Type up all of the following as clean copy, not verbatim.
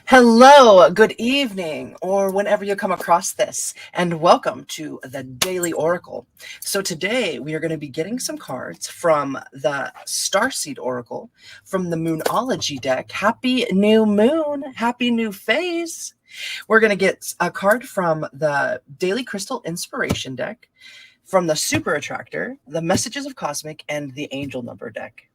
Hello, good evening, or whenever you come across this, and welcome to the Daily Oracle. So, today we are going to be getting some cards from the Starseed Oracle from the Moonology deck. Happy new moon, happy new phase. We're going to get a card from the Daily Crystal Inspiration deck, from the Super Attractor, the Messages of Cosmic, and the Angel Number deck.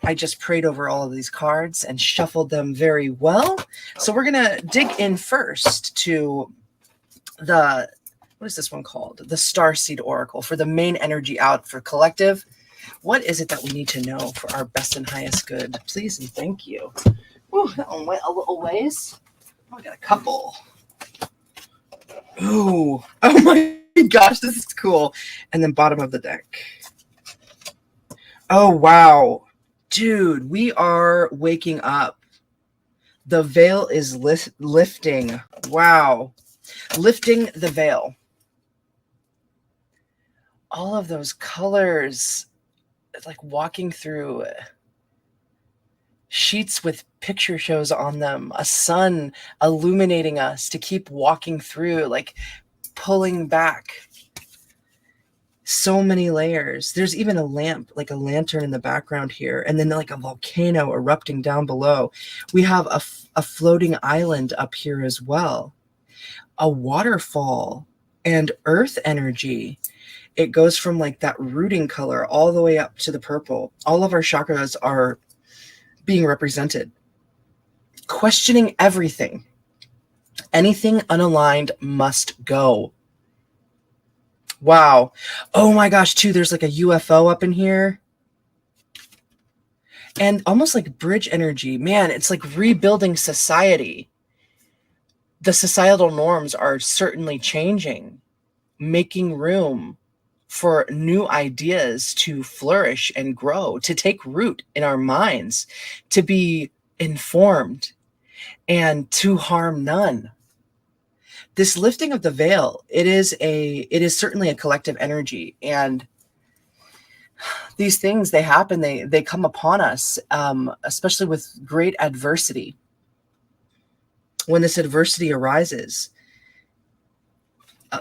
I just prayed over all of these cards and shuffled them very well. So we're going to dig in first to what is this one called? The Starseed Oracle for the main energy out for collective. What is it that we need to know for our best and highest good? Please and thank you. Ooh, that one went a little ways. Oh, I got a couple. Ooh, oh my gosh, this is cool. And then bottom of the deck. Oh, wow. Dude, we are waking up. The veil is lifting. Wow. Lifting the veil. All of those colors, it's like walking through sheets with picture shows on them, a sun illuminating us to keep walking through, like pulling back. So many layers. There's even a lamp, like a lantern in the background here, and then like a volcano erupting down below. We have a floating island up here as well, a waterfall, and earth energy. It goes from like that rooting color all the way up to the purple. All of our chakras are being represented. Questioning everything. Anything unaligned must go. Wow. Oh my gosh, too, there's like a UFO up in here. And almost like bridge energy. Man, it's like rebuilding society. The societal norms are certainly changing, making room for new ideas to flourish and grow, to take root in our minds, to be informed, and to harm none. This lifting of the veil, it is certainly a collective energy, and these things, they happen, they come upon us, especially with great adversity. When this adversity arises,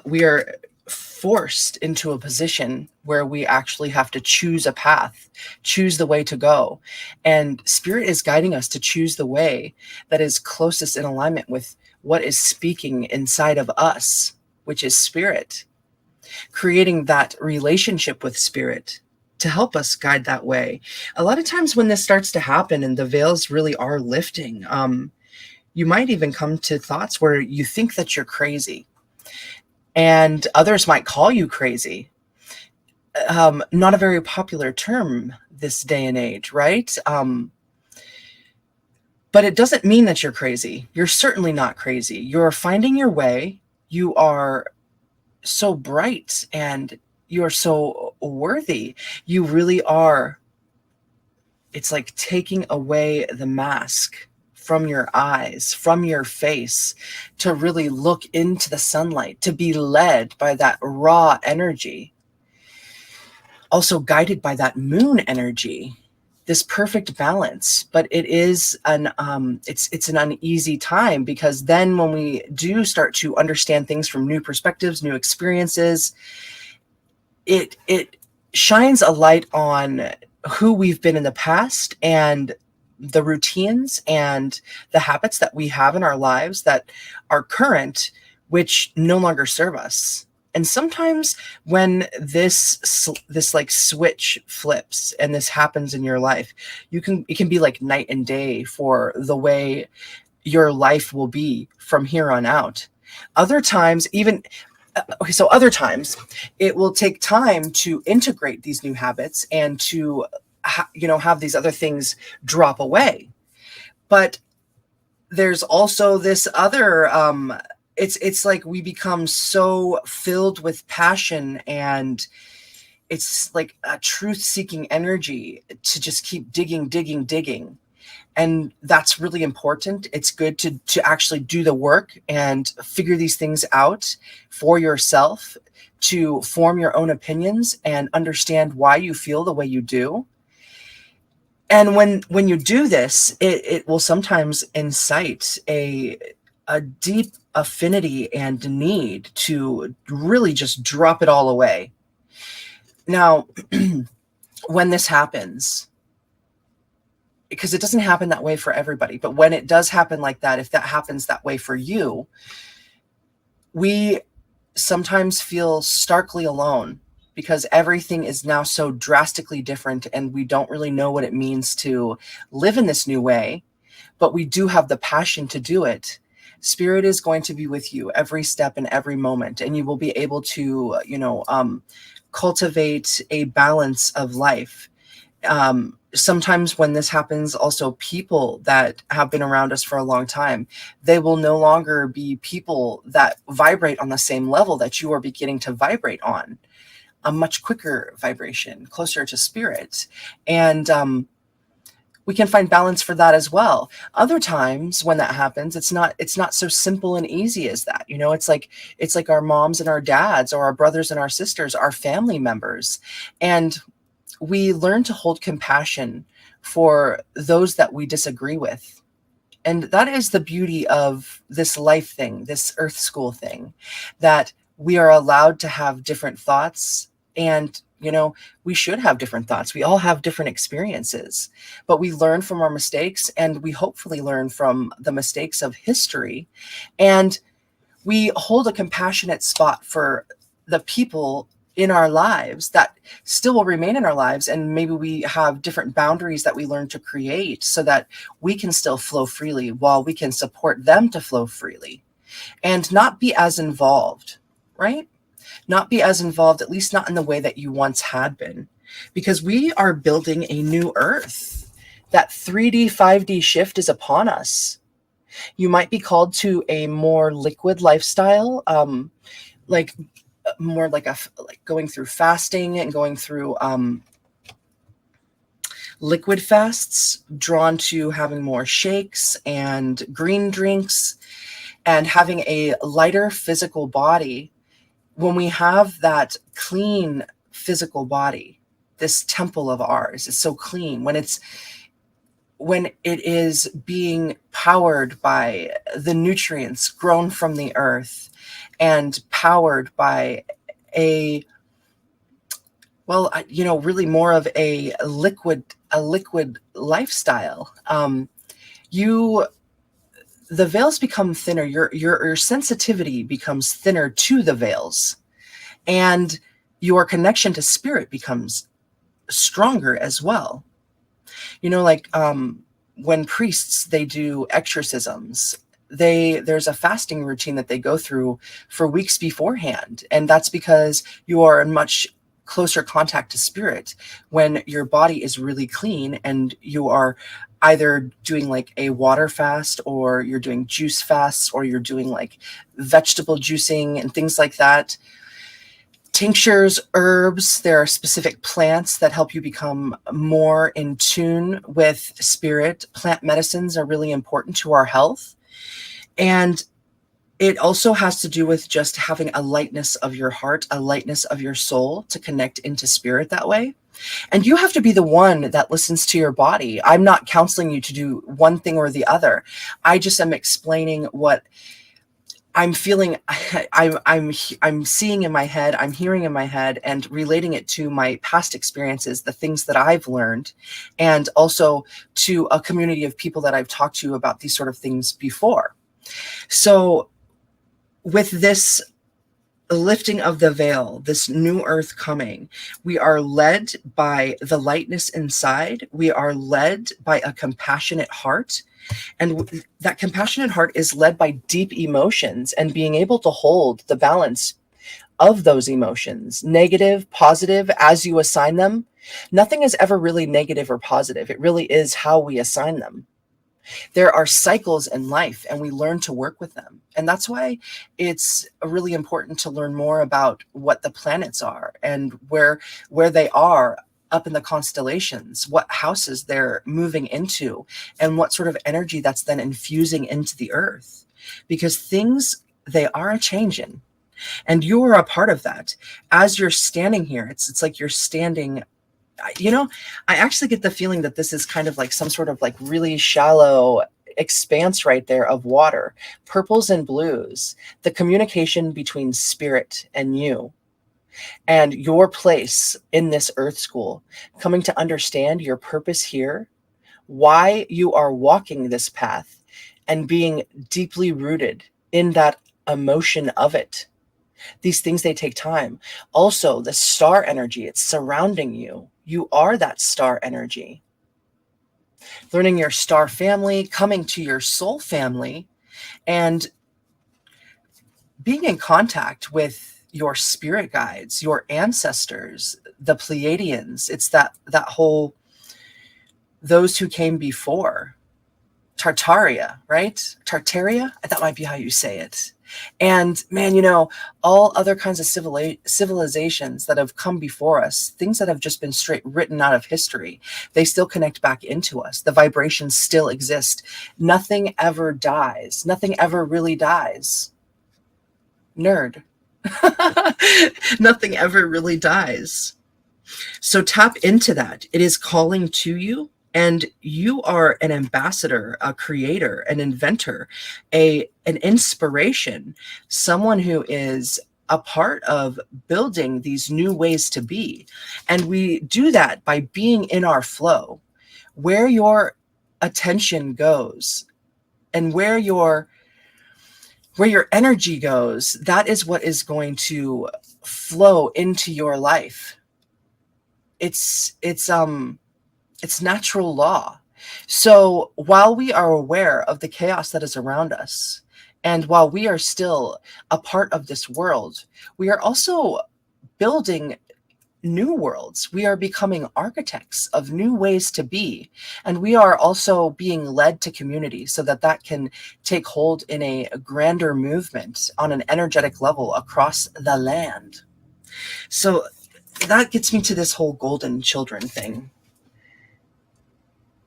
we are forced into a position where we actually have to choose a path, choose the way to go. And Spirit is guiding us to choose the way that is closest in alignment with what is speaking inside of us, which is Spirit, creating that relationship with Spirit to help us guide that way. A lot of times when this starts to happen and the veils really are lifting, you might even come to thoughts where you think that you're crazy, and others might call you crazy. Not a very popular term this day and age, right? But it doesn't mean that you're crazy. You're certainly not crazy. You're finding your way. You are so bright and you're so worthy. You really are. It's like taking away the mask from your eyes, from your face, to really look into the sunlight, to be led by that raw energy. Also guided by that moon energy, this perfect balance. But it is it's an uneasy time, because then when we do start to understand things from new perspectives, new experiences, it shines a light on who we've been in the past, and the routines and the habits that we have in our lives that are current, which no longer serve us. And sometimes when this like switch flips and this happens in your life, it can be like night and day for the way your life will be from here on out. Other times, other times it will take time to integrate these new habits and to have these other things drop away. But there's also this other it's like we become so filled with passion, and it's like a truth-seeking energy to just keep digging. And that's really important. It's good to actually do the work and figure these things out for yourself, to form your own opinions and understand why you feel the way you do. And when you do this, it will sometimes incite a deep affinity and need to really just drop it all away. Now, when this happens, because it doesn't happen that way for everybody, but when it does happen like that, if that happens that way for you, we sometimes feel starkly alone because everything is now so drastically different and we don't really know what it means to live in this new way, but we do have the passion to do it. Spirit is going to be with you every step and every moment, and you will be able to, cultivate a balance of life. Sometimes when this happens, also people that have been around us for a long time, they will no longer be people that vibrate on the same level that you are beginning to vibrate on, a much quicker vibration, closer to spirit. And we can find balance for that as well. Other times when that happens, it's not so simple and easy as that. It's like our moms and our dads, or our brothers and our sisters, our family members. And we learn to hold compassion for those that we disagree with. And that is the beauty of this life thing, this earth school thing, that we are allowed to have different thoughts. And, we should have different thoughts. We all have different experiences, but we learn from our mistakes, and we hopefully learn from the mistakes of history. And we hold a compassionate spot for the people in our lives that still will remain in our lives. And maybe we have different boundaries that we learn to create so that we can still flow freely while we can support them to flow freely and not be as involved, right? Not be as involved, at least not in the way that you once had been, because we are building a new earth. That 3D, 5D shift is upon us. You might be called to a more liquid lifestyle, like more like going through fasting and going through liquid fasts, drawn to having more shakes and green drinks and having a lighter physical body. When we have that clean physical body, this temple of ours is so clean when it is being powered by the nutrients grown from the earth and powered by really more of a liquid lifestyle. The veils become thinner. Your sensitivity becomes thinner to the veils, and your connection to spirit becomes stronger as well. When priests, they do exorcisms, there's a fasting routine that they go through for weeks beforehand, and that's because you are in much closer contact to spirit when your body is really clean, and you are either doing like a water fast, or you're doing juice fasts, or you're doing like vegetable juicing and things like that. Tinctures, herbs, there are specific plants that help you become more in tune with spirit. Plant medicines are really important to our health. And it also has to do with just having a lightness of your heart, a lightness of your soul to connect into spirit that way. And you have to be the one that listens to your body. I'm not counseling you to do one thing or the other. I just am explaining what I'm feeling, I'm seeing in my head, I'm hearing in my head, and relating it to my past experiences, the things that I've learned, and also to a community of people that I've talked to about these sort of things before. So with this lifting of the veil, this new earth coming, we are led by the lightness inside. We are led by a compassionate heart. And that compassionate heart is led by deep emotions and being able to hold the balance of those emotions, negative, positive, as you assign them. Nothing is ever really negative or positive. It really is how we assign them. There are cycles in life, and we learn to work with them. And that's why it's really important to learn more about what the planets are and where they are up in the constellations, what houses they're moving into, and what sort of energy that's then infusing into the earth. Because things, they are a changing, and you are a part of that. As you're standing here, it's like you're standing You know, I actually get the feeling that this is kind of like some sort of like really shallow expanse right there of water, purples and blues, the communication between spirit and you, and your place in this earth school, coming to understand your purpose here, why you are walking this path, and being deeply rooted in that emotion of it. These things, they take time. Also, the star energy, it's surrounding you. You are that star energy. Learning your star family, coming to your soul family, and being in contact with your spirit guides, your ancestors, the Pleiadians. It's that whole, those who came before, Tartaria, right? Tartaria? That might be how you say it. And man, you know, all other kinds of civilizations that have come before us, things that have just been straight written out of history, they still connect back into us. The vibrations still exist. Nothing ever dies. Nothing ever really dies. Nerd. Nothing ever really dies. So tap into that. It is calling to you. And you are an ambassador, a creator, an inventor, an inspiration, someone who is a part of building these new ways to be. And we do that by being in our flow. Where your attention goes and where your energy goes, that is what is going to flow into your life. It's natural law. So while we are aware of the chaos that is around us, and while we are still a part of this world, we are also building new worlds. We are becoming architects of new ways to be. And we are also being led to community so that that can take hold in a grander movement on an energetic level across the land. So that gets me to this whole golden children thing.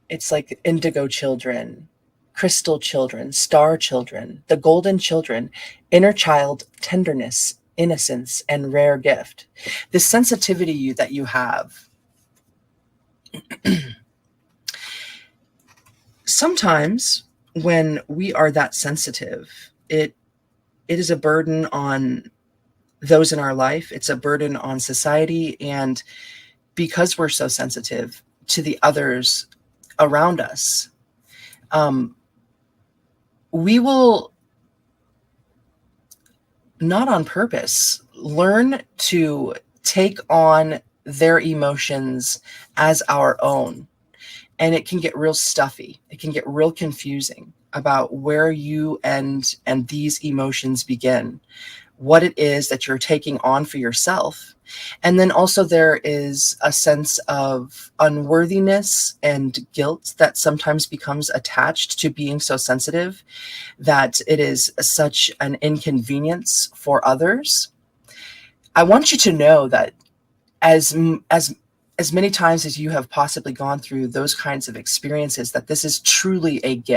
It's like indigo children, crystal children, star children, the golden children, inner child, tenderness, innocence, and rare gift. The sensitivity that you have. Sometimes when we are that sensitive, it is a burden on those in our life. It's a burden on society. And because we're so sensitive to the others around us, we will, not on purpose, learn to take on their emotions as our own. And it can get real stuffy. It can get real confusing about where you end and these emotions begin, what it is that you're taking on for yourself. And then also there is a sense of unworthiness and guilt that sometimes becomes attached to being so sensitive, that it is such an inconvenience for others. I want you to know that as many times as you have possibly gone through those kinds of experiences, that this is truly a gift.